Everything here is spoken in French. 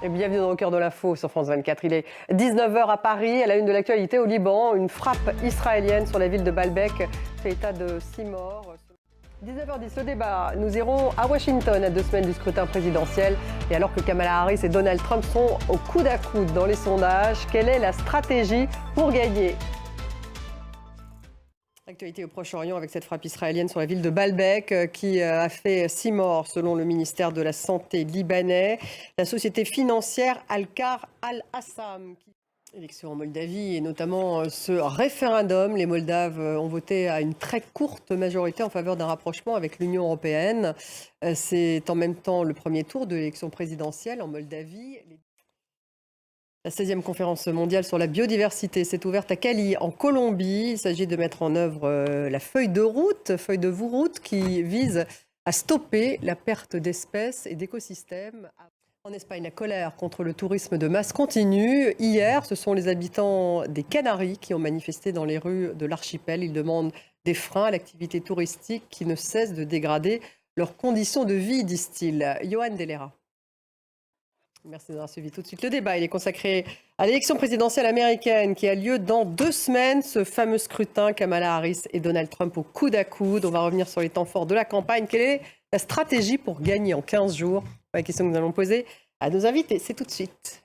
Et bienvenue dans le cœur de l'info sur France 24. Il est 19h à Paris. À la une de l'actualité au Liban, une frappe israélienne sur la ville de Baalbek fait état de 6 morts. 19h10, le débat. Nous irons à Washington à 2 semaines du scrutin présidentiel. Et alors que Kamala Harris et Donald Trump sont au coude à coude dans les sondages, quelle est la stratégie pour gagner ? Actualité au Proche-Orient avec cette frappe israélienne sur la ville de Baalbek qui a fait 6 morts selon le ministère de la Santé libanais. La société financière Alkar Al-Assam. Élection en Moldavie et notamment ce référendum. Les Moldaves ont voté à une très courte majorité en faveur d'un rapprochement avec l'Union européenne. C'est en même temps le premier tour de l'élection présidentielle en Moldavie. La 16e conférence mondiale sur la biodiversité s'est ouverte à Cali, en Colombie. Il s'agit de mettre en œuvre la feuille de route qui vise à stopper la perte d'espèces et d'écosystèmes. En Espagne, la colère contre le tourisme de masse continue. Hier, ce sont les habitants des Canaries qui ont manifesté dans les rues de l'archipel. Ils demandent des freins à l'activité touristique qui ne cesse de dégrader leurs conditions de vie, disent-ils. Johan Delera. Merci d'avoir suivi tout de suite le débat. Il est consacré à l'élection présidentielle américaine qui a lieu dans 2 semaines. Ce fameux scrutin, Kamala Harris et Donald Trump au coude à coude. On va revenir sur les temps forts de la campagne. Quelle est la stratégie pour gagner en 15 jours ? La question que nous allons poser à nos invités. C'est tout de suite.